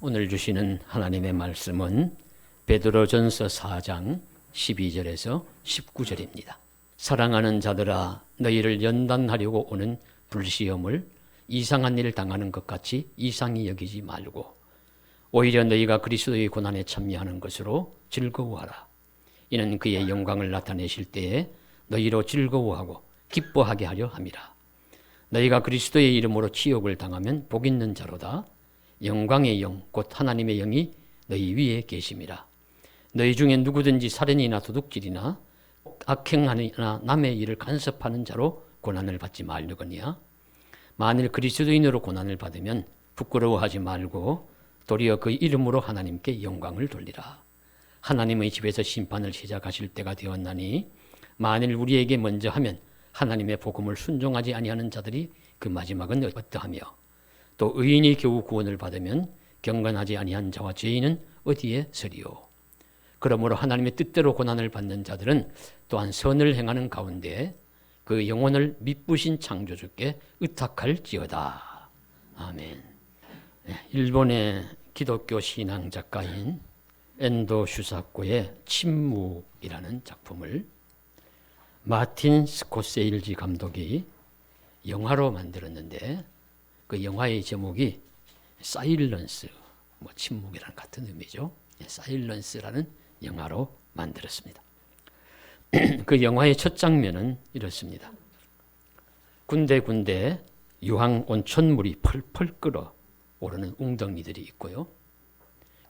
오늘 주시는 하나님의 말씀은 베드로전서 4장 12절에서 19절입니다. 사랑하는 자들아, 너희를 연단하려고 오는 불시험을 이상한 일을 당하는 것 같이 이상히 여기지 말고 오히려 너희가 그리스도의 고난에 참여하는 것으로 즐거워하라. 이는 그의 영광을 나타내실 때에 너희로 즐거워하고 기뻐하게 하려 함이라. 너희가 그리스도의 이름으로 치욕을 당하면 복 있는 자로다. 영광의 영 곧 하나님의 영이 너희 위에 계심이라. 너희 중에 누구든지 살인이나 도둑질이나 악행하니나 남의 일을 간섭하는 자로 고난을 받지 말려거니와 만일 그리스도인으로 고난을 받으면 부끄러워하지 말고 도리어 그 이름으로 하나님께 영광을 돌리라. 하나님의 집에서 심판을 시작하실 때가 되었나니 만일 우리에게 먼저 하면 하나님의 복음을 순종하지 아니하는 자들이 그 마지막은 어떠하며 또 의인이 겨우 구원을 받으면 경건하지 아니한 자와 죄인은 어디에 서리요. 그러므로 하나님의 뜻대로 고난을 받는 자들은 또한 선을 행하는 가운데 그 영혼을 미쁘신 창조주께 의탁할지어다. 아멘. 일본의 기독교 신앙 작가인 엔도 슈사코의 침묵이라는 작품을 마틴 스코세일지 감독이 영화로 만들었는데 그 영화의 제목이 사일런스, 침묵이라는 같은 의미죠. 사일런스라는 영화로 만들었습니다. 그 영화의 첫 장면은 이렇습니다. 군데군데 유황 온천물이 펄펄 끓어 오르는 웅덩이들이 있고요.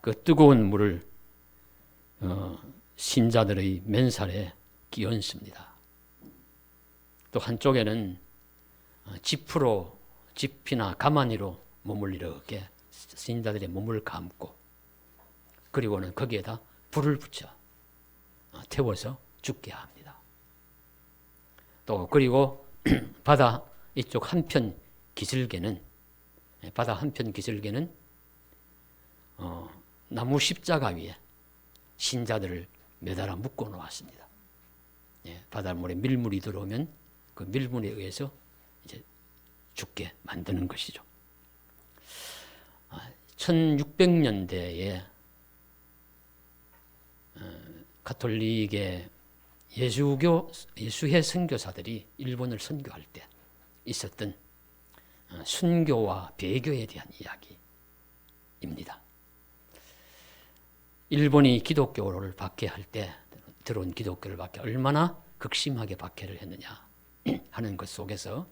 그 뜨거운 물을 신자들의 맨살에 끼얹습니다. 또 한쪽에는 지피나 가마니로 몸을 이렇게 신자들의 몸을 감고 그리고는 거기에다 불을 붙여 태워서 죽게 합니다. 또 그리고 바다 이쪽 한편 기슭에는 나무 십자가 위에 신자들을 매달아 묶어 놓았습니다. 바닷물에 밀물이 들어오면 그 밀물에 의해서 이제 죽게 만드는 것이죠. 1600년대에 가톨릭의 예수회 선교사들이 일본을 선교할 때 있었던 순교와 배교에 대한 이야기입니다. 일본이 기독교를 박해할 때 들어온 기독교를 얼마나 극심하게 박해를 했느냐 하는 것 속에서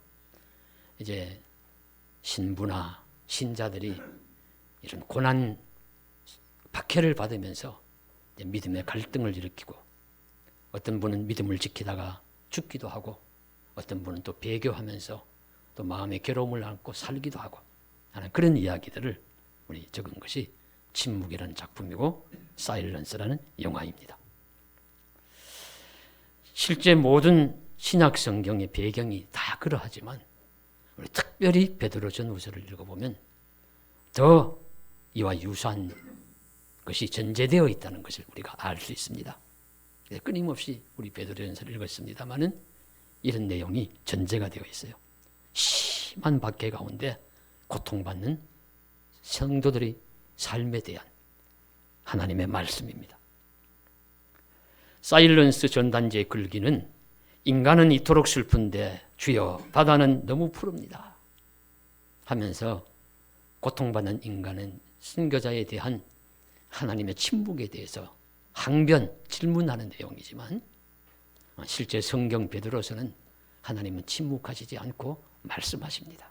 이제 신부나 신자들이 이런 고난 박해를 받으면서 믿음의 갈등을 일으키고 어떤 분은 믿음을 지키다가 죽기도 하고 어떤 분은 또 배교하면서 또 마음의 괴로움을 안고 살기도 하고 하는 그런 이야기들을 우리 적은 것이 침묵이라는 작품이고 사일런스라는 영화입니다. 실제 모든 신약 성경의 배경이 다 그러하지만 우리 특별히 베드로전후서를 읽어보면 더 이와 유사한 것이 전제되어 있다는 것을 우리가 알 수 있습니다. 끊임없이 우리 베드로전서를 읽었습니다마는 이런 내용이 전제가 되어 있어요. 심한 박해 가운데 고통받는 성도들의 삶에 대한 하나님의 말씀입니다. 사일런스 전단지의 글귀는 인간은 이토록 슬픈데 주여 바다는 너무 푸릅니다 하면서 고통받는 인간은 순교자에 대한 하나님의 침묵에 대해서 항변, 질문하는 내용이지만 실제 성경 베드로서는 하나님은 침묵하시지 않고 말씀하십니다.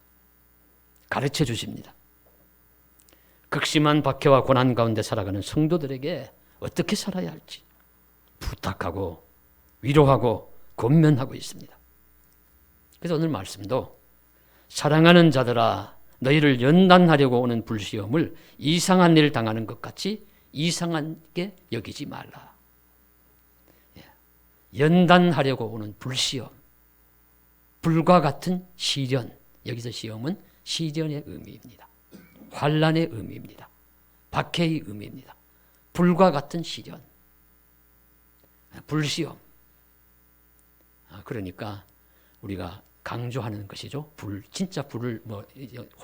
가르쳐 주십니다. 극심한 박해와 고난 가운데 살아가는 성도들에게 어떻게 살아야 할지 부탁하고 위로하고 권면하고 있습니다. 그래서 오늘 말씀도 사랑하는 자들아 너희를 연단하려고 오는 불시험을 이상한 일을 당하는 것 같이 이상하게 여기지 말라. 연단하려고 오는 불시험, 불과 같은 시련, 여기서 시험은 시련의 의미입니다. 환난의 의미입니다. 박해의 의미입니다. 불과 같은 시련, 불시험. 그러니까 우리가 강조하는 것이죠. 진짜 불을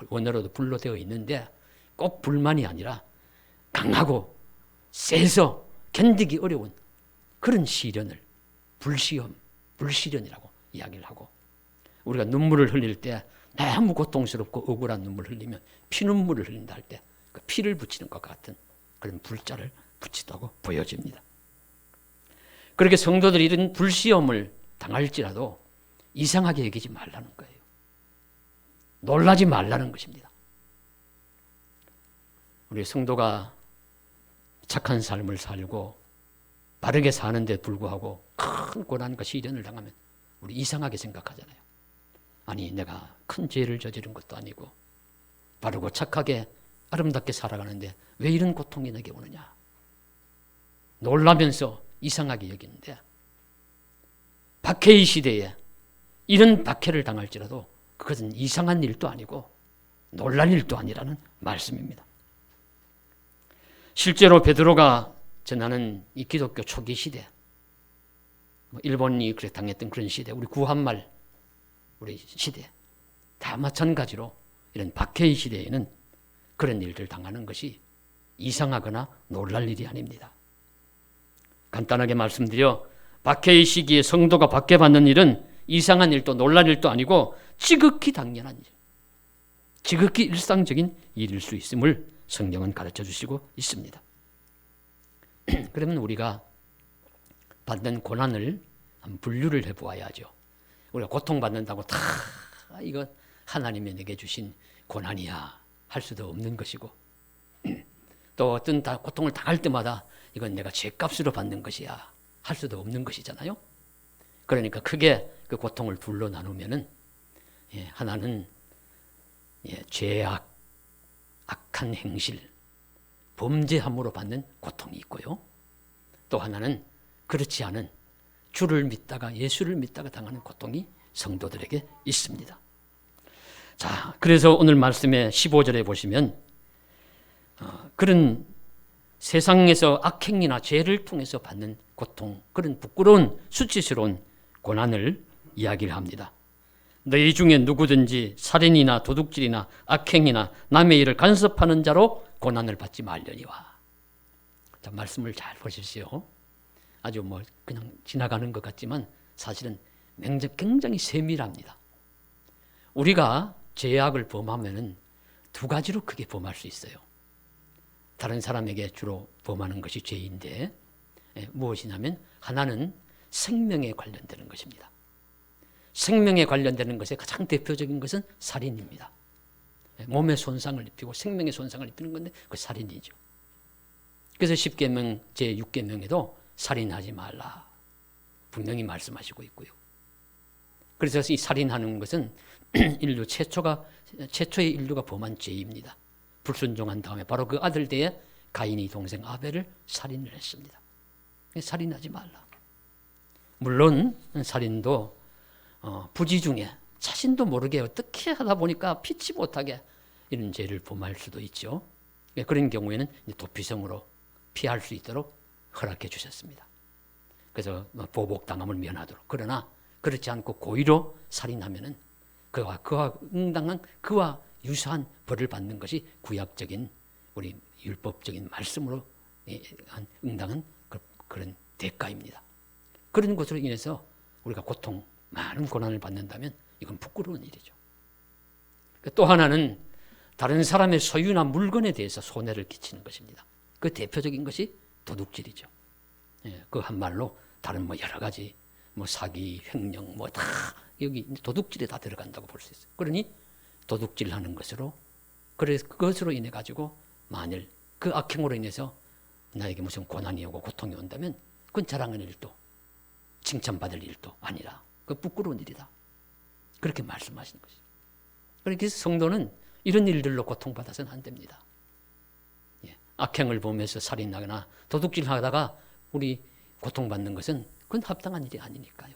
원어로도 불로 되어 있는데 꼭 불만이 아니라 강하고 세서 견디기 어려운 그런 시련을 불시험, 불시련이라고 이야기를 하고, 우리가 눈물을 흘릴 때 너무 고통스럽고 억울한 눈물을 흘리면 피눈물을 흘린다 할 때 그 피를 붙이는 것 같은 그런 불자를 붙이다고 보여집니다. 그렇게 성도들이 이런 불시험을 당할지라도 이상하게 여기지 말라는 거예요. 놀라지 말라는 것입니다. 우리 성도가 착한 삶을 살고 바르게 사는데 불구하고 큰 고난과 시련을 당하면 우리 이상하게 생각하잖아요. 아니, 내가 큰 죄를 저지른 것도 아니고 바르고 착하게 아름답게 살아가는데 왜 이런 고통이 내게 오느냐, 놀라면서 이상하게 여기는데, 박해의 시대에 이런 박해를 당할지라도 그것은 이상한 일도 아니고 놀랄 일도 아니라는 말씀입니다. 실제로 베드로가 전하는 이 기독교 초기 시대, 일본이 그래 당했던 그런 시대, 우리 구한말 우리 시대 다 마찬가지로 이런 박해의 시대에는 그런 일들 당하는 것이 이상하거나 놀랄 일이 아닙니다. 간단하게 말씀드려 박해의 시기에 성도가 박해받는 일은 이상한 일도 놀랄 일도 아니고 지극히 당연한 일, 지극히 일상적인 일일 수 있음을 성경은 가르쳐 주시고 있습니다. 그러면 우리가 받는 고난을 한번 분류를 해보아야죠. 우리가 고통받는다고 다 이거 하나님이 내게 주신 고난이야 할 수도 없는 것이고, 또 어떤 고통을 당할 때마다 이건 내가 죄값으로 받는 것이야 할 수도 없는 것이잖아요. 그러니까 크게 그 고통을 둘로 나누면은, 하나는 죄악, 악한 행실, 범죄함으로 받는 고통이 있고요. 또 하나는 그렇지 않은 주를 믿다가 예수를 믿다가 당하는 고통이 성도들에게 있습니다. 자, 그래서 오늘 말씀의 15절에 보시면 그런 세상에서 악행이나 죄를 통해서 받는 고통, 그런 부끄러운 수치스러운 고난을 이야기를 합니다. 너희 중에 누구든지 살인이나 도둑질이나 악행이나 남의 일을 간섭하는 자로 고난을 받지 말려니와. 자, 말씀을 잘 보십시오. 아주 그냥 지나가는 것 같지만 사실은 굉장히 세밀합니다. 우리가 죄악을 범하면은 두 가지로 크게 범할 수 있어요. 다른 사람에게 주로 범하는 것이 죄인데, 무엇이냐면 하나는 생명에 관련되는 것입니다. 생명에 관련되는 것의 가장 대표적인 것은 살인입니다. 몸에 손상을 입히고 생명에 손상을 입히는 건데 그 살인이죠. 그래서 10계명 제6계명에도 살인하지 말라 분명히 말씀하시고 있고요. 그래서 이 살인하는 것은 인류 최초의 인류가 범한 죄입니다. 불순종한 다음에 바로 그 아들 때에 가인이 동생 아벨을 살인을 했습니다. 살인하지 말라. 물론 살인도 부지 중에 자신도 모르게 어떻게 하다 보니까 피치 못하게 이런 죄를 범할 수도 있죠. 그런 경우에는 도피성으로 피할 수 있도록 허락해 주셨습니다. 그래서 보복당함을 면하도록. 그러나 그렇지 않고 고의로 살인하면은 그와 응당한 그와 유사한 벌을 받는 것이 구약적인 우리 율법적인 말씀으로 응당한 그런 대가입니다. 그런 것으로 인해서 우리가 많은 고난을 받는다면 이건 부끄러운 일이죠. 또 하나는 다른 사람의 소유나 물건에 대해서 손해를 끼치는 것입니다. 그 대표적인 것이 도둑질이죠. 그 한말로 다른 여러 가지 사기, 횡령 다 여기 도둑질에 다 들어간다고 볼 수 있어요. 그러니 도둑질하는 것으로, 그래서 그것으로 인해 가지고 만일 그 악행으로 인해서 나에게 무슨 고난이 오고 고통이 온다면 그건 자랑하는 일도 칭찬받을 일도 아니라 그 부끄러운 일이다. 그렇게 말씀하시는 것이죠. 그러니까 성도는 이런 일들로 고통받아서는 안 됩니다. 악행을 범해서 살인하거나 도둑질하다가 우리 고통받는 것은 그건 합당한 일이 아니니까요.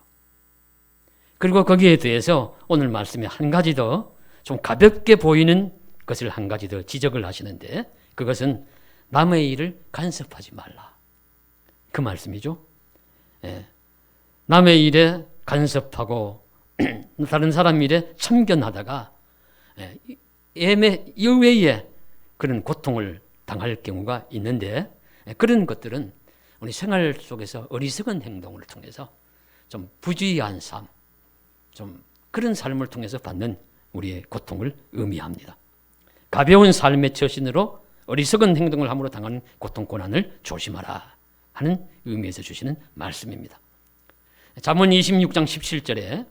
그리고 거기에 대해서 오늘 말씀에 한 가지 더 좀 가볍게 보이는 것을 한 가지 더 지적을 하시는데, 그것은 남의 일을 간섭하지 말라. 그 말씀이죠. 남의 일에 간섭하고 다른 사람 일에 참견하다가 의외의 그런 고통을 당할 경우가 있는데 그런 것들은 우리 생활 속에서 어리석은 행동을 통해서 좀 부주의한 삶, 좀 그런 삶을 통해서 받는 우리의 고통을 의미합니다. 가벼운 삶의 처신으로 어리석은 행동을 함으로 당하는 고통, 고난을 조심하라 하는 의미에서 주시는 말씀입니다. 잠언 26장 17절에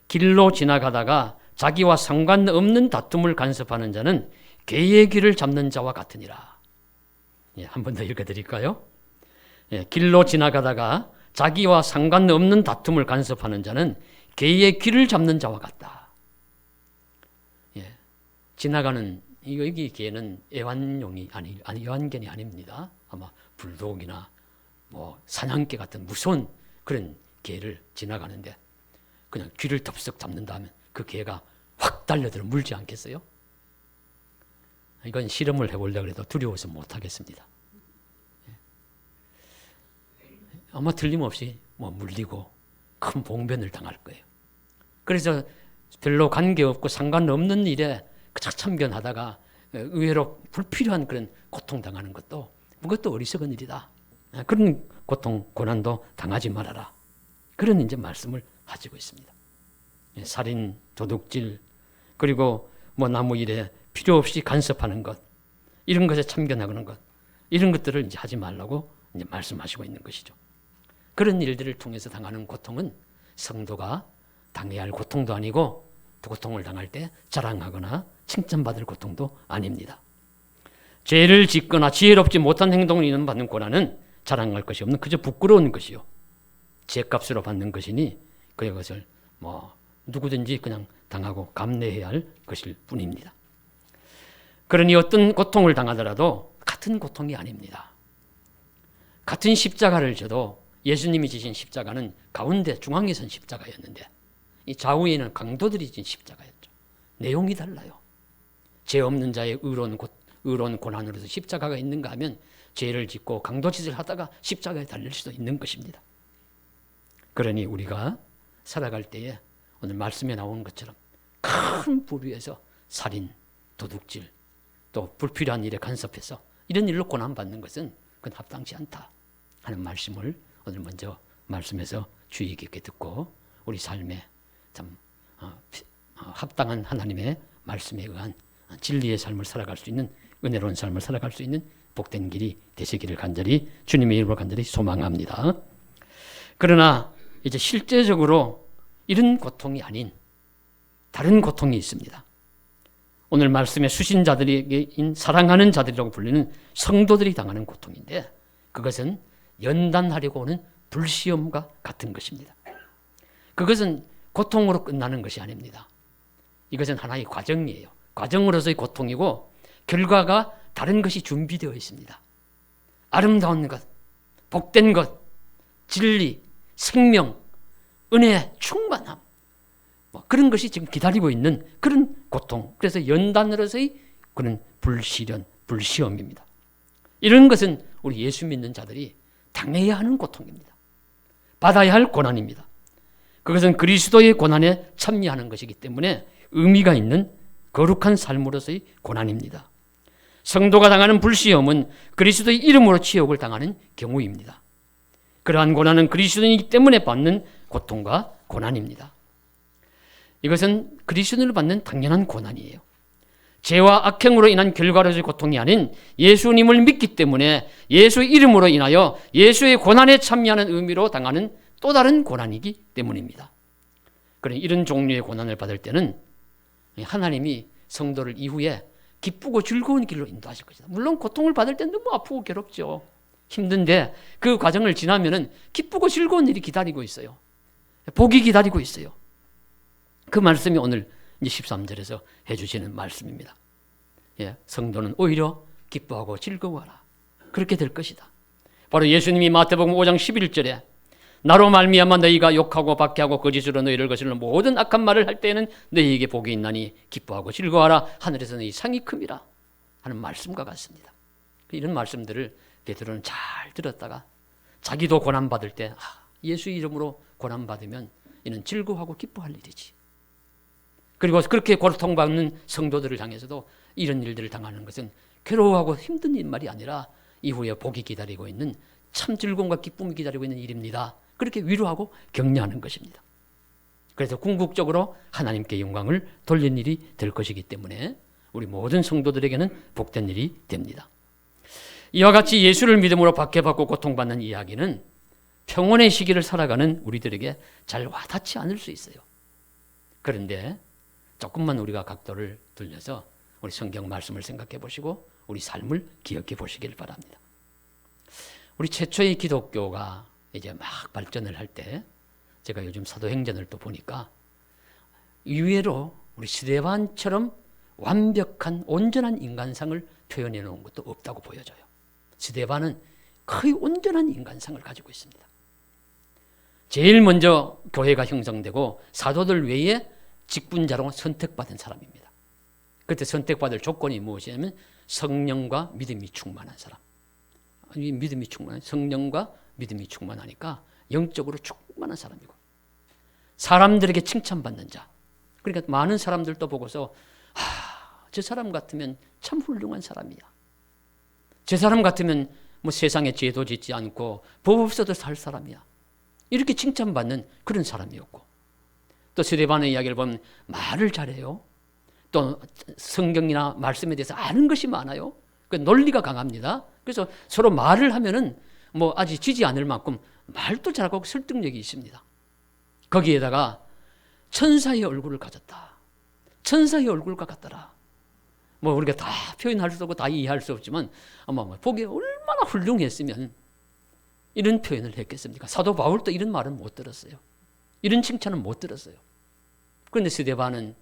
길로 지나가다가 자기와 상관없는 다툼을 간섭하는 자는 개의 귀를 잡는 자와 같으니라. 한 번 더 읽어드릴까요? 길로 지나가다가 자기와 상관없는 다툼을 간섭하는 자는 개의 귀를 잡는 자와 같다. 지나가는 여기 개는 애완용이 애완견이 아닙니다. 아마 불독이나 뭐 사냥개 같은 무서운 그런 개를 지나가는데 그냥 귀를 덥석 잡는다 하면 그 개가 확 달려들어 물지 않겠어요? 이건 실험을 해보려고 해도 두려워서 못하겠습니다. 아마 틀림없이 물리고 큰 봉변을 당할 거예요. 그래서 별로 관계없고 상관없는 일에 참견하다가 의외로 불필요한 그런 고통당하는 것도 그것도 어리석은 일이다. 그런 고통, 고난도 당하지 말아라. 그런 이제 말씀을 하시고 있습니다. 살인, 도둑질, 그리고 나무 일에 필요 없이 간섭하는 것, 이런 것에 참견하는 것, 이런 것들을 이제 하지 말라고 이제 말씀하시고 있는 것이죠. 그런 일들을 통해서 당하는 고통은 성도가 당해야 할 고통도 아니고 또 고통을 당할 때 자랑하거나 칭찬받을 고통도 아닙니다. 죄를 짓거나 지혜롭지 못한 행동을 인정받는 고난은 자랑할 것이 없는 그저 부끄러운 것이요. 죄값으로 받는 것이니 그것을 누구든지 그냥 당하고 감내해야 할 것일 뿐입니다. 그러니 어떤 고통을 당하더라도 같은 고통이 아닙니다. 같은 십자가를 져도 예수님이 지신 십자가는 가운데 중앙에 선 십자가였는데 이 좌우에는 강도들이 진 십자가였죠. 내용이 달라요. 죄 없는 자의 의로운 고난으로서 십자가가 있는가 하면 죄를 짓고 강도짓을 하다가 십자가에 달릴 수도 있는 것입니다. 그러니 우리가 살아갈 때에 오늘 말씀에 나온 것처럼 큰 부류에서 살인, 도둑질, 또 불필요한 일에 간섭해서 이런 일로 고난받는 것은 그건 합당치 않다 하는 말씀을 오늘 먼저 말씀에서 주의 깊게 듣고 우리 삶에 참 합당한 하나님의 말씀에 의한 진리의 삶을 살아갈 수 있는 은혜로운 삶을 살아갈 수 있는 복된 길이 되시기를 간절히 주님의 이름으로 간절히 소망합니다. 그러나 이제 실제적으로 이런 고통이 다른 고통이 있습니다. 오늘 말씀의 수신자들에게인 사랑하는 자들이라고 불리는 성도들이 당하는 고통인데 그것은 연단하려고 오는 불시험과 같은 것입니다. 그것은 고통으로 끝나는 것이 아닙니다. 이것은 하나의 과정이에요. 과정으로서의 고통이고 결과가 다른 것이 준비되어 있습니다. 아름다운 것, 복된 것, 진리, 생명, 은혜, 충만함 그런 것이 지금 기다리고 있는 그런 고통, 그래서 연단으로서의 그런 불시련, 불시험입니다. 이런 것은 우리 예수 믿는 자들이 당해야 하는 고통입니다. 받아야 할 고난입니다. 그것은 그리스도의 고난에 참여하는 것이기 때문에 의미가 있는 거룩한 삶으로서의 고난입니다. 성도가 당하는 불시험은 그리스도의 이름으로 치욕을 당하는 경우입니다. 그러한 고난은 그리스도이기 때문에 받는 고통과 고난입니다. 이것은 그리스도인으로 받는 당연한 고난이에요. 죄와 악행으로 인한 결과로서의 고통이 아닌 예수님을 믿기 때문에 예수의 이름으로 인하여 예수의 고난에 참여하는 의미로 당하는 또 다른 고난이기 때문입니다. 그러니 이런 종류의 고난을 받을 때는 하나님이 성도를 이후에 기쁘고 즐거운 길로 인도하실 것이다. 물론 고통을 받을 때는 너무 아프고 괴롭죠. 힘든데 그 과정을 지나면은 기쁘고 즐거운 일이 기다리고 있어요. 복이 기다리고 있어요. 그 말씀이 오늘 13절에서 해주시는 말씀입니다. 성도는 오히려 기뻐하고 즐거워하라. 그렇게 될 것이다. 바로 예수님이 마태복음 5장 11절에 나로 말미암아 너희가 욕하고 박해하고 거짓으로 너희를 거스르는 모든 악한 말을 할 때에는 너희에게 복이 있나니 기뻐하고 즐거워하라. 하늘에서 너희 상이 큼이라 하는 말씀과 같습니다. 이런 말씀들을 베드로는 잘 들었다가 자기도 고난받을 때 예수 이름으로 고난받으면 이는 즐거워하고 기뻐할 일이지. 그리고 그렇게 고통받는 성도들을 향해서도 이런 일들을 당하는 것은 괴로워하고 힘든 일 말이 아니라 이후에 복이 기다리고 있는 참 즐거움과 기쁨이 기다리고 있는 일입니다. 그렇게 위로하고 격려하는 것입니다. 그래서 궁극적으로 하나님께 영광을 돌리는 일이 될 것이기 때문에 우리 모든 성도들에게는 복된 일이 됩니다. 이와 같이 예수를 믿음으로 박해받고 고통받는 이야기는 평온의 시기를 살아가는 우리들에게 잘 와닿지 않을 수 있어요. 그런데 조금만 우리가 각도를 돌려서 우리 성경 말씀을 생각해 보시고 우리 삶을 기억해 보시길 바랍니다. 우리 최초의 기독교가 이제 막 발전을 할 때 제가 요즘 사도행전을 또 보니까 의외로 우리 스데반처럼 완벽한 온전한 인간상을 표현해 놓은 것도 없다고 보여져요. 스데반은 거의 온전한 인간상을 가지고 있습니다. 제일 먼저 교회가 형성되고 사도들 외에 직분자로 선택받은 사람입니다. 그때 선택받을 조건이 무엇이냐면 성령과 믿음이 충만한 사람. 믿음이 충만한 성령과 믿음이 충만하니까 영적으로 충만한 사람이고 사람들에게 칭찬받는 자. 그러니까 많은 사람들도 보고서 저 사람 같으면 참 훌륭한 사람이야. 저 사람 같으면 뭐 세상에 죄도 짓지 않고 법 없어도 살 사람이야. 이렇게 칭찬받는 그런 사람이었고 또 스데반의 이야기를 보면 말을 잘해요. 또 성경이나 말씀에 대해서 아는 것이 많아요. 그 논리가 강합니다. 그래서 서로 말을 하면은 뭐 아직 지지 않을 만큼 말도 잘하고 설득력이 있습니다. 거기에다가 천사의 얼굴을 가졌다. 천사의 얼굴과 같더라. 뭐 우리가 다 표현할 수 없고 다 이해할 수 없지만 아마 보기에 얼마나 훌륭했으면 이런 표현을 했겠습니까? 사도 바울도 이런 말은 못 들었어요. 이런 칭찬은 못 들었어요. 그런데 스데반은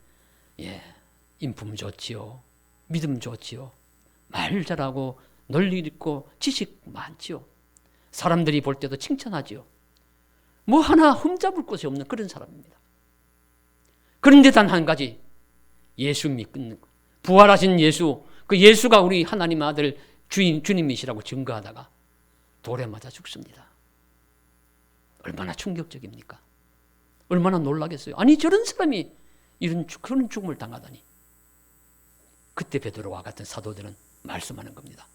인품 좋지요. 믿음 좋지요. 말 잘하고 논리 있고 지식 많지요. 사람들이 볼 때도 칭찬하지요. 뭐 하나 흠잡을 곳이 없는 그런 사람입니다. 그런데 단 한 가지 예수 믿는 것. 부활하신 예수, 그 예수가 우리 하나님 아들 주님이시라고 증거하다가 돌에 맞아 죽습니다. 얼마나 충격적입니까? 얼마나 놀라겠어요. 아니 저런 사람이 그런 죽음을 당하다니. 그때 베드로와 같은 사도들은 말씀하는 겁니다.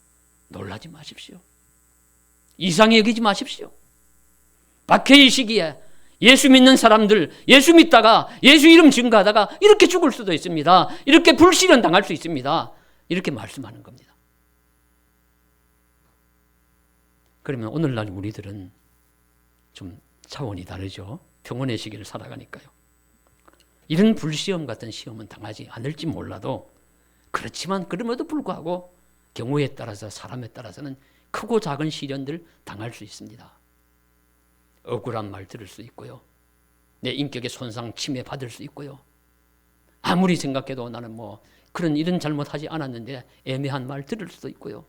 놀라지 마십시오. 이상히 여기지 마십시오. 박해의 시기에 예수 믿는 사람들, 예수 믿다가 예수 이름 증거하다가 이렇게 죽을 수도 있습니다. 이렇게 불시련 당할 수 있습니다. 이렇게 말씀하는 겁니다. 그러면 오늘날 우리들은 좀 차원이 다르죠. 평온의 시기를 살아가니까요. 이런 불시험 같은 시험은 당하지 않을지 몰라도 그렇지만 그럼에도 불구하고 경우에 따라서 사람에 따라서는 크고 작은 시련들 당할 수 있습니다. 억울한 말 들을 수 있고요. 내 인격의 손상 침해받을 수 있고요. 아무리 생각해도 나는 뭐 이런 잘못하지 않았는데 애매한 말 들을 수도 있고요.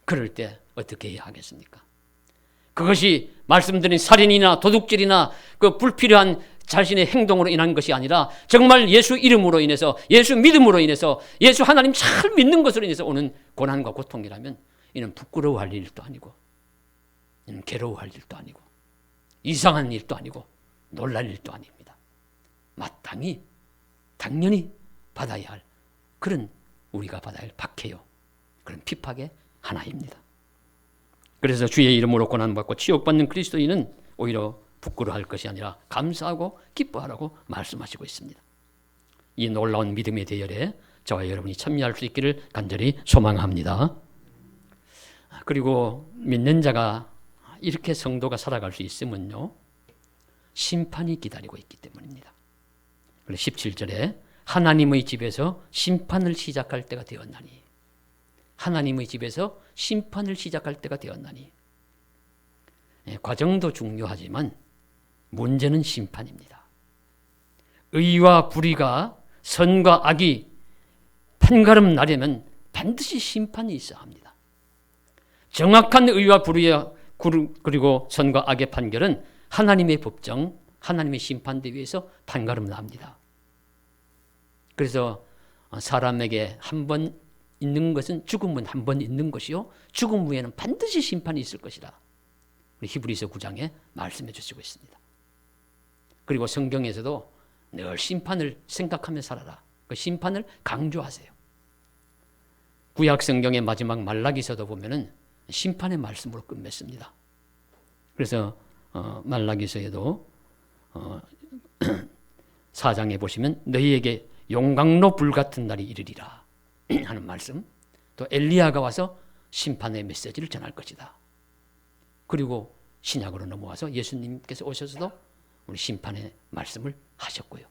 그럴 때 어떻게 해야 하겠습니까? 그것이 말씀드린 살인이나 도둑질이나 그 불필요한 자신의 행동으로 인한 것이 아니라 정말 예수 이름으로 인해서 예수 믿음으로 인해서 예수 하나님 잘 믿는 것으로 인해서 오는 고난과 고통이라면 이는 부끄러워할 일도 아니고 이는 괴로워할 일도 아니고 이상한 일도 아니고 놀랄 일도 아닙니다. 마땅히 당연히 받아야 할 그런 우리가 받아야 할 박해요. 그런 핍박의 하나입니다. 그래서 주의 이름으로 고난받고 치욕받는 그리스도인은 오히려 부끄러워할 것이 아니라 감사하고 기뻐하라고 말씀하시고 있습니다. 이 놀라운 믿음의 대열에 저와 여러분이 참여할 수 있기를 간절히 소망합니다. 그리고 믿는 자가 이렇게 성도가 살아갈 수 있으면요, 심판이 기다리고 있기 때문입니다. 그래서 17절에 하나님의 집에서 심판을 시작할 때가 되었나니, 하나님의 집에서 심판을 시작할 때가 되었나니. 과정도 중요하지만 문제는 심판입니다. 의와 불의가 선과 악이 판가름 나려면 반드시 심판이 있어야 합니다. 정확한 의와 불의의 그리고 선과 악의 판결은 하나님의 법정, 하나님의 심판대회에서 판가름 납니다. 그래서 사람에게 한 번 있는 것은 죽음은 한 번 있는 것이요, 죽음 후에는 반드시 심판이 있을 것이라 우리 히브리서 9장에 말씀해 주시고 있습니다. 그리고 성경에서도 늘 심판을 생각하며 살아라, 그 심판을 강조하세요. 구약 성경의 마지막 말라기서도 보면은 심판의 말씀으로 끝맺습니다. 그래서 말라기서에도 4장에 보시면 너희에게 용광로 불같은 날이 이르리라 하는 말씀, 또 엘리야가 와서 심판의 메시지를 전할 것이다. 그리고 신약으로 넘어와서 예수님께서 오셔서도 우리 심판의 말씀을 하셨고요.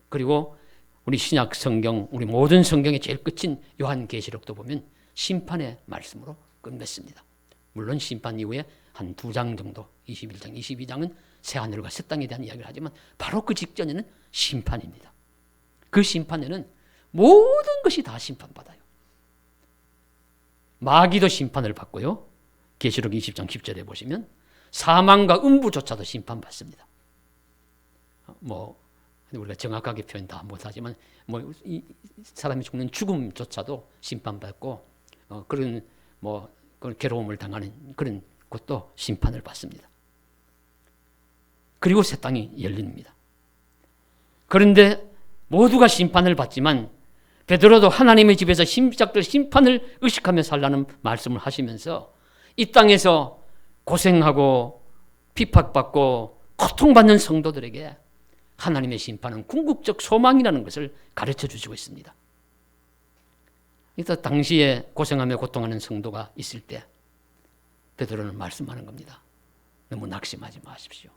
그리고 우리 신약 성경, 우리 모든 성경의 제일 끝인 요한계시록도 보면 심판의 말씀으로 끝맺습니다. 물론 심판 이후에 한 2장 정도, 21장, 22장은 새하늘과 새 땅에 대한 이야기를 하지만 바로 그 직전에는 심판입니다. 그 심판에는 모든 것이 다 심판받아요. 마귀도 심판을 받고요. 계시록 20장 10절에 보시면 사망과 음부조차도 심판받습니다. 우리가 정확하게 표현 다 못하지만 이 사람이 죽는 죽음조차도 심판받고 그런 괴로움을 당하는 그런 것도 심판을 받습니다. 그리고 새 땅이 열립니다. 그런데 모두가 심판을 받지만 베드로도 하나님의 집에서 시작될 심판을 의식하며 살라는 말씀을 하시면서 이 땅에서 고생하고 핍박받고 고통받는 성도들에게 하나님의 심판은 궁극적 소망이라는 것을 가르쳐 주시고 있습니다. 그래서 당시에 고생하며 고통하는 성도가 있을 때 베드로는 말씀하는 겁니다. 너무 낙심하지 마십시오.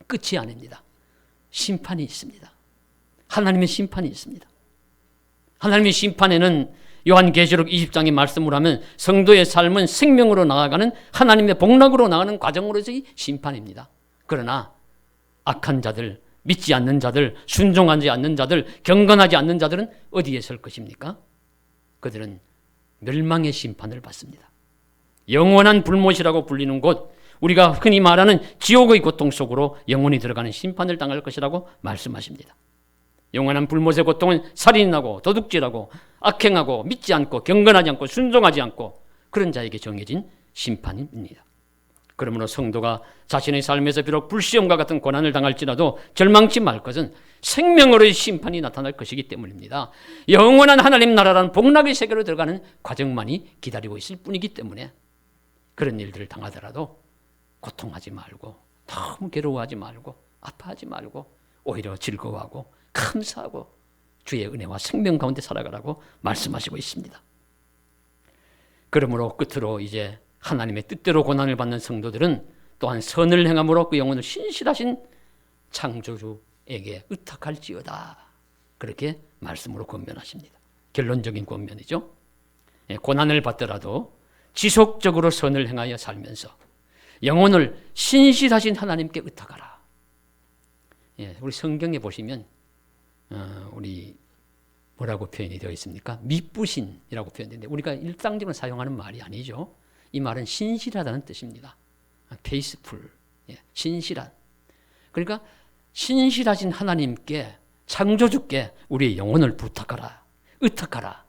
끝이 아닙니다. 심판이 있습니다. 하나님의 심판이 있습니다. 하나님의 심판에는 요한계시록 20장의 말씀을 하면 성도의 삶은 생명으로 나아가는 하나님의 복락으로 나가는 과정으로서의 심판입니다. 그러나 악한 자들, 믿지 않는 자들, 순종하지 않는 자들, 경건하지 않는 자들은 어디에 설 것입니까? 그들은 멸망의 심판을 받습니다. 영원한 불못이라고 불리는 곳, 우리가 흔히 말하는 지옥의 고통 속으로 영원히 들어가는 심판을 당할 것이라고 말씀하십니다. 영원한 불못의 고통은 살인하고 도둑질하고 악행하고 믿지 않고 경건하지 않고 순종하지 않고 그런 자에게 정해진 심판입니다. 그러므로 성도가 자신의 삶에서 비록 불시험과 같은 고난을 당할지라도 절망치 말 것은 생명으로의 심판이 나타날 것이기 때문입니다. 영원한 하나님 나라라는 복락의 세계로 들어가는 과정만이 기다리고 있을 뿐이기 때문에 그런 일들을 당하더라도 고통하지 말고 너무 괴로워하지 말고 아파하지 말고 오히려 즐거워하고 감사하고 주의 은혜와 생명 가운데 살아가라고 말씀하시고 있습니다. 그러므로 끝으로 이제 하나님의 뜻대로 고난을 받는 성도들은 또한 선을 행함으로 그 영혼을 신실하신 창조주에게 의탁할지어다. 그렇게 말씀으로 권면하십니다. 결론적인 권면이죠. 고난을 받더라도 지속적으로 선을 행하여 살면서 영혼을 신실하신 하나님께 의탁하라. 우리 성경에 보시면 우리 뭐라고 표현이 되어 있습니까? 미쁘신이라고 표현되는데 우리가 일상적으로 사용하는 말이 아니죠. 이 말은 신실하다는 뜻입니다. faithful, 신실한. 그러니까 신실하신 하나님께, 창조주께 우리의 영혼을 부탁하라, 의탁하라.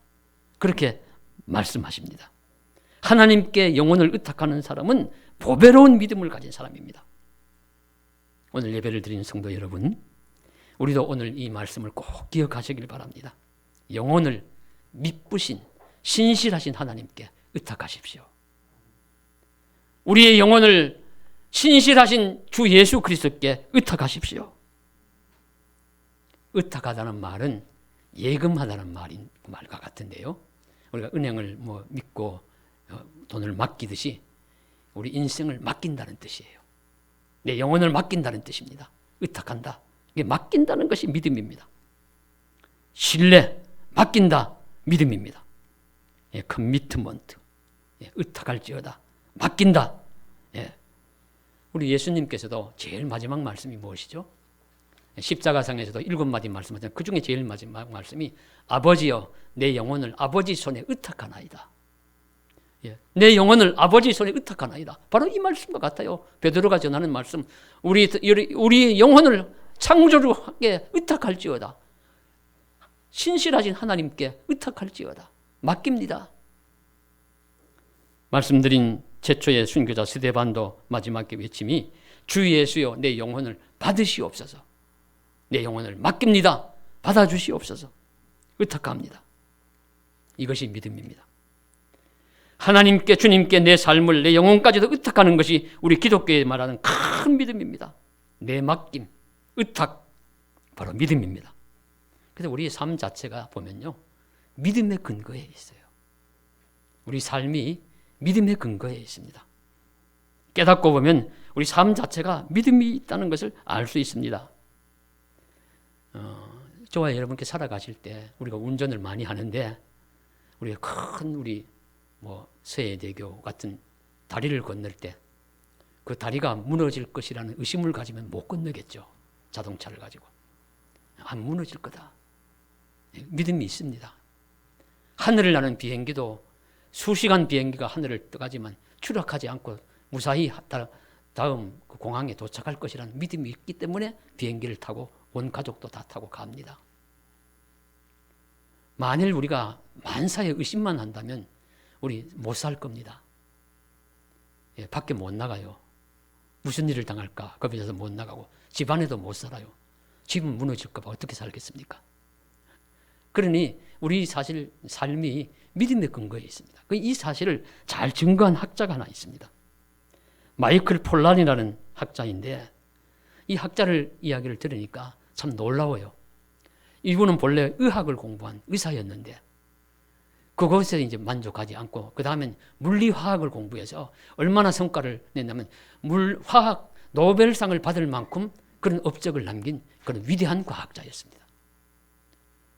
그렇게 말씀하십니다. 하나님께 영혼을 의탁하는 사람은 보배로운 믿음을 가진 사람입니다. 오늘 예배를 드리는 성도 여러분, 우리도 오늘 이 말씀을 꼭 기억하시길 바랍니다. 영혼을 미쁘신 신실하신 하나님께 의탁하십시오. 우리의 영혼을 신실하신 주 예수 그리스도께 의탁하십시오. 의탁하다는 말은 예금하다는 말과 같은데요. 우리가 은행을 믿고 돈을 맡기듯이 우리 인생을 맡긴다는 뜻이에요. 내 영혼을 맡긴다는 뜻입니다. 의탁한다. 이게 맡긴다는 것이 믿음입니다. 신뢰, 맡긴다, 믿음입니다. 커미트먼트, 의탁할지어다, 맡긴다. 우리 예수님께서도 제일 마지막 말씀이 무엇이죠? 십자가상에서도 7마디 말씀하잖아요. 그 중에 제일 마지막 말씀이 아버지여 내 영혼을 아버지 손에 의탁하나이다. 내 영혼을 아버지 손에 의탁하나이다. 바로 이 말씀과 같아요. 베드로가 전하는 말씀. 우리의 영혼을 창조주께 의탁할지어다. 신실하신 하나님께 의탁할지어다. 맡깁니다. 말씀드린 최초의 순교자 스데반도 마지막 외침이 주 예수여 내 영혼을 받으시옵소서. 내 영혼을 맡깁니다. 받아주시옵소서. 의탁합니다. 이것이 믿음입니다. 하나님께, 주님께 내 삶을, 내 영혼까지도 의탁하는 것이 우리 기독교에 말하는 큰 믿음입니다. 내 맡김, 의탁, 바로 믿음입니다. 그래서 우리의 삶 자체가 보면요, 믿음의 근거에 있어요. 우리 삶이 믿음의 근거에 있습니다. 깨닫고 보면 우리 삶 자체가 믿음이 있다는 것을 알 수 있습니다. 저와 여러분께 살아가실 때 우리가 운전을 많이 하는데, 우리가 큰 서해대교 같은 다리를 건널 때 그 다리가 무너질 것이라는 의심을 가지면 못 건너겠죠. 자동차를 가지고. 안 무너질 거다. 믿음이 있습니다. 하늘을 나는 비행기도 수시간 비행기가 하늘을 떠가지만 추락하지 않고 무사히 다음 그 공항에 도착할 것이라는 믿음이 있기 때문에 비행기를 타고 온 가족도 다 타고 갑니다. 만일 우리가 만사에 의심만 한다면 우리 못 살 겁니다. 밖에 못 나가요. 무슨 일을 당할까 겁이 나서 못 나가고 집안에도 못 살아요. 집은 무너질까 봐 어떻게 살겠습니까? 그러니 우리 사실 삶이 믿음의 근거에 있습니다. 이 사실을 잘 증거한 학자가 하나 있습니다. 마이클 폴란이라는 학자인데, 이 학자를 이야기를 들으니까 참 놀라워요. 이분은 본래 의학을 공부한 의사였는데 그것에 이제 만족하지 않고 그 다음엔 물리화학을 공부해서 얼마나 성과를 냈냐면 물화학 노벨상을 받을 만큼 그런 업적을 남긴 그런 위대한 과학자였습니다.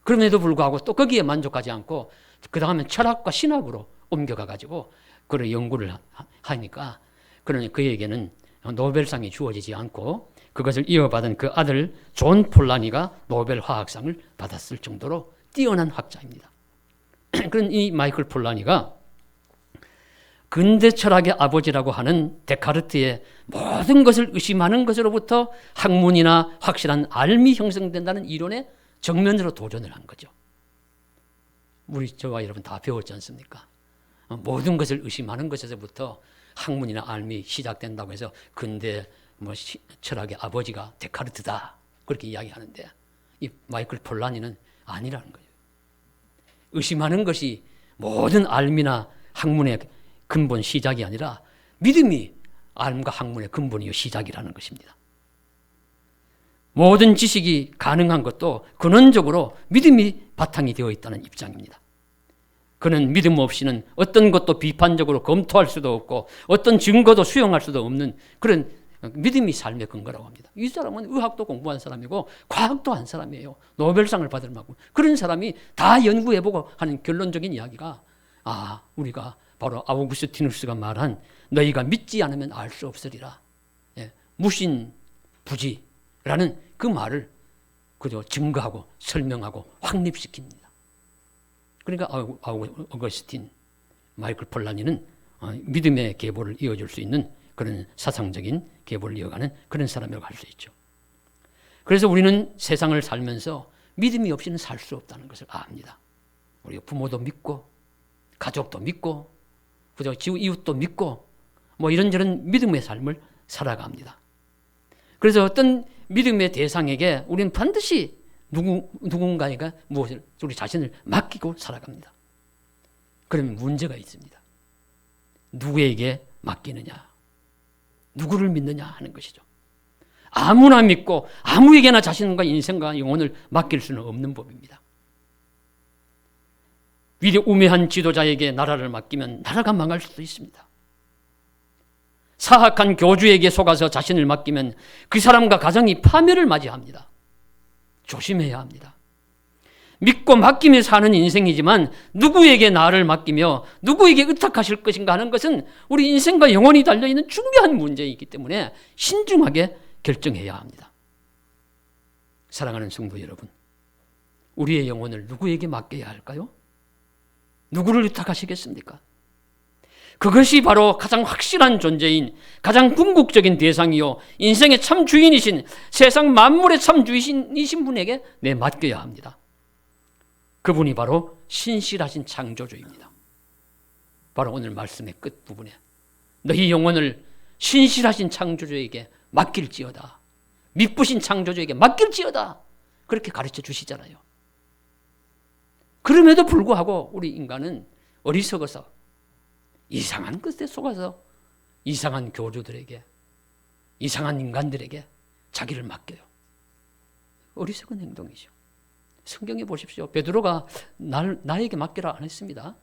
그럼에도 불구하고 또 거기에 만족하지 않고 그 다음엔 철학과 신학으로 옮겨가 가지고 그런 연구를 하니까, 그러니 그에게는 노벨상이 주어지지 않고 그것을 이어받은 그 아들 존 폴라니가 노벨 화학상을 받았을 정도로 뛰어난 학자입니다. 그런 이 마이클 폴라니가 근대 철학의 아버지라고 하는 데카르트의 모든 것을 의심하는 것으로부터 학문이나 확실한 알미 형성된다는 이론에 정면으로 도전을 한 거죠. 우리 저와 여러분 다 배웠지 않습니까? 모든 것을 의심하는 것에서부터 학문이나 알미 시작된다고 해서 근대 철학의 아버지가 데카르트다 그렇게 이야기하는데, 이 마이클 폴라니는 아니라는 거예요. 의심하는 것이 모든 알미나 학문의 근본 시작이 아니라 믿음이 알과 학문의 근본이요 시작이라는 것입니다. 모든 지식이 가능한 것도 근원적으로 믿음이 바탕이 되어 있다는 입장입니다. 그는 믿음 없이는 어떤 것도 비판적으로 검토할 수도 없고 어떤 증거도 수용할 수도 없는 그런 믿음이 삶의 근거라고 합니다. 이 사람은 의학도 공부한 사람이고 과학도 한 사람이에요. 노벨상을 받을 만큼. 그런 사람이 다 연구해보고 하는 결론적인 이야기가, 우리가 바로 아우구스티누스가 말한 너희가 믿지 않으면 알 수 없으리라. 무신부지라는 그 말을 그저 증거하고 설명하고 확립시킵니다. 그러니까 어거스틴, 마이클 폴라니는 믿음의 계보를 이어줄 수 있는 그런 사상적인 계보를 이어가는 그런 사람이라고 할 수 있죠. 그래서 우리는 세상을 살면서 믿음이 없이는 살 수 없다는 것을 압니다. 우리 부모도 믿고 가족도 믿고 그저 이웃도 믿고 이런저런 믿음의 삶을 살아갑니다. 그래서 어떤 믿음의 대상에게 우리는 반드시 누군가에게 무엇을 우리 자신을 맡기고 살아갑니다. 그러면 문제가 있습니다. 누구에게 맡기느냐, 누구를 믿느냐 하는 것이죠. 아무나 믿고 아무에게나 자신과 인생과 영혼을 맡길 수는 없는 법입니다. 우매한 지도자에게 나라를 맡기면 나라가 망할 수도 있습니다. 사악한 교주에게 속아서 자신을 맡기면 그 사람과 가정이 파멸을 맞이합니다. 조심해야 합니다. 믿고 맡기며 사는 인생이지만 누구에게 나를 맡기며 누구에게 의탁하실 것인가 하는 것은 우리 인생과 영혼이 달려있는 중요한 문제이기 때문에 신중하게 결정해야 합니다. 사랑하는 성도 여러분, 우리의 영혼을 누구에게 맡겨야 할까요? 누구를 의탁하시겠습니까? 그것이 바로 가장 확실한 존재인, 가장 궁극적인 대상이요 인생의 참 주인이신, 세상 만물의 참 주인이신 분에게 맡겨야 합니다. 그분이 바로 신실하신 창조주입니다. 바로 오늘 말씀의 끝부분에 너희 영혼을 신실하신 창조주에게 맡길지어다, 미쁘신 창조주에게 맡길지어다, 그렇게 가르쳐 주시잖아요. 그럼에도 불구하고 우리 인간은 어리석어서 이상한 것에 속아서 이상한 교주들에게, 이상한 인간들에게 자기를 맡겨요. 어리석은 행동이죠. 성경에 보십시오. 베드로가 나에게 맡기라 안 했습니다.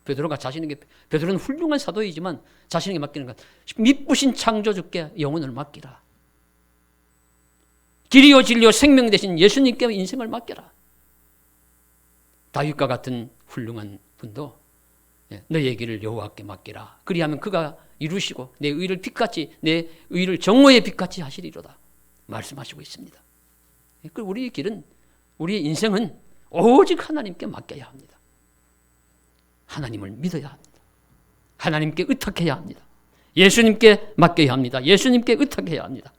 베드로는 훌륭한 사도이지만 자신에게 맡기는 것, 미쁘신 창조주께 영혼을 맡기라. 길이요 진리요 생명 되신 예수님께 인생을 맡겨라. 다윗과 같은 훌륭한 분도 너의 길을 여호와께 맡기라. 그리하면 그가 이루시고 내 의를 빛같이, 내 의를 정오의 빛같이 하시리로다 말씀하시고 있습니다. 우리의 길은, 우리의 인생은 오직 하나님께 맡겨야 합니다. 하나님을 믿어야 합니다. 하나님께 의탁해야 합니다. 예수님께 맡겨야 합니다. 예수님께 의탁해야 합니다.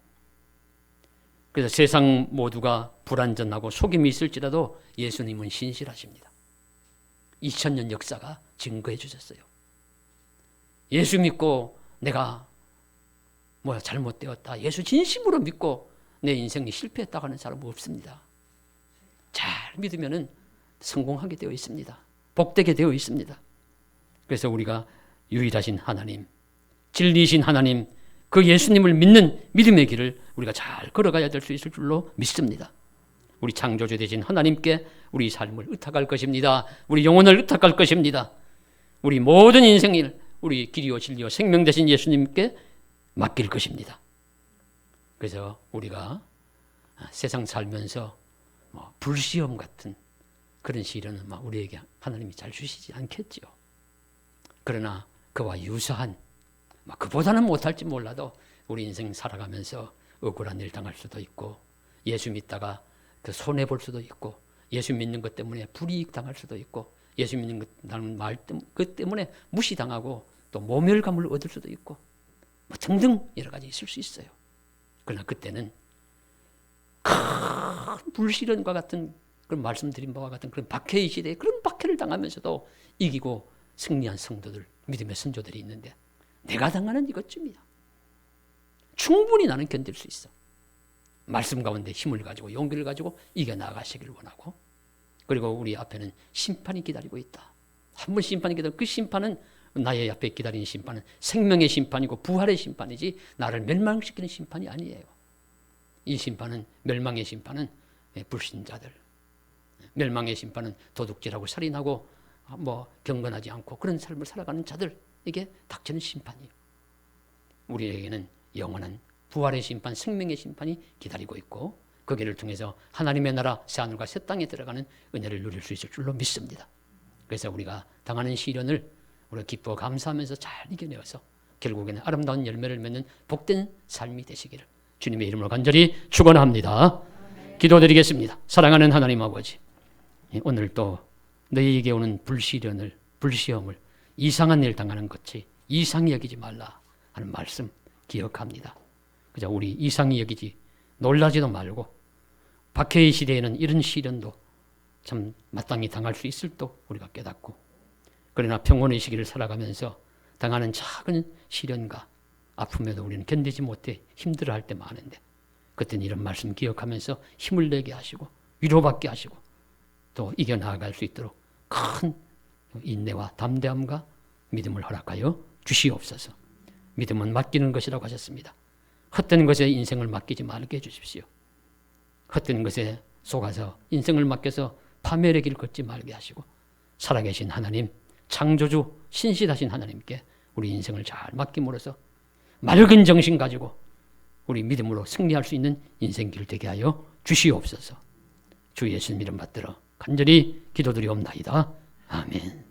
그래서 세상 모두가 불완전하고 속임이 있을지라도 예수님은 신실하십니다. 2000년 역사가 증거해 주셨어요. 예수 믿고 내가 잘못되었다, 예수 진심으로 믿고 내 인생이 실패했다고 하는 사람은 없습니다. 잘 믿으면 성공하게 되어 있습니다. 복되게 되어 있습니다. 그래서 우리가 유일하신 하나님, 진리이신 하나님, 그 예수님을 믿는 믿음의 길을 우리가 잘 걸어가야 될 수 있을 줄로 믿습니다. 우리 창조주 되신 하나님께 우리 삶을 의탁할 것입니다. 우리 영혼을 의탁할 것입니다. 우리 모든 인생을 우리 길이요 진리요 생명 되신 예수님께 맡길 것입니다. 그래서 우리가 세상 살면서 불시험 같은 그런 시련은 우리에게 하나님이 잘 주시지 않겠죠. 그러나 그와 유사한, 그보다는 못할지 몰라도 우리 인생 살아가면서 억울한 일 당할 수도 있고, 예수 믿다가 그 손해 볼 수도 있고, 예수 믿는 것 때문에 불이익 당할 수도 있고, 예수 믿는 것 때문에 무시당하고 또 모멸감을 얻을 수도 있고, 등등 여러 가지 있을 수 있어요. 그러나 그때는 큰 불시련과 같은 그런 말씀드린 바와 같은 그런 박해의 시대에 그런 박해를 당하면서도 이기고 승리한 성도들, 믿음의 선조들이 있는데, 내가 당하는 이것쯤이야. 충분히 나는 견딜 수 있어. 말씀 가운데 힘을 가지고 용기를 가지고 이겨나가시기를 원하고, 그리고 우리 앞에는 심판이 기다리고 있다. 한 번 심판이 기다리고, 그 심판은 나의 앞에 기다리는 심판은 생명의 심판이고 부활의 심판이지 나를 멸망시키는 심판이 아니에요. 이 심판은, 멸망의 심판은 불신자들, 멸망의 심판은 도둑질하고 살인하고 경건하지 않고 그런 삶을 살아가는 자들에게 닥치는 심판이에요. 우리에게는 영원한 부활의 심판, 생명의 심판이 기다리고 있고, 거기를 통해서 하나님의 나라 새하늘과 새 땅에 들어가는 은혜를 누릴 수 있을 줄로 믿습니다. 그래서 우리가 당하는 시련을 우리가 기뻐 감사하면서 잘 이겨내어서 결국에는 아름다운 열매를 맺는 복된 삶이 되시기를 주님의 이름으로 간절히 축원합니다. 기도드리겠습니다. 사랑하는 하나님 아버지, 오늘 또 너희에게 오는 불시험을 이상한 일 당하는 것이 이상히 여기지 말라 하는 말씀 기억합니다. 그저 우리 이상히 여기지 놀라지도 말고, 박해의 시대에는 이런 시련도 참 마땅히 당할 수 있을 또 우리가 깨닫고, 그러나 평온의 시기를 살아가면서 당하는 작은 시련과 아픔에도 우리는 견디지 못해 힘들어할 때 많은데, 그때는 이런 말씀 기억하면서 힘을 내게 하시고 위로받게 하시고 또 이겨나갈 수 있도록 큰 인내와 담대함과 믿음을 허락하여 주시옵소서. 믿음은 맡기는 것이라고 하셨습니다. 헛된 것에 인생을 맡기지 말게 해주십시오. 헛된 것에 속아서 인생을 맡겨서 파멸의 길 걷지 말게 하시고, 살아계신 하나님, 창조주 신실하신 하나님께 우리 인생을 잘 맡김으로써 맑은 정신 가지고 우리 믿음으로 승리할 수 있는 인생길 되게 하여 주시옵소서. 주 예수님 이름 받들어 간절히 기도드리옵나이다. 아멘.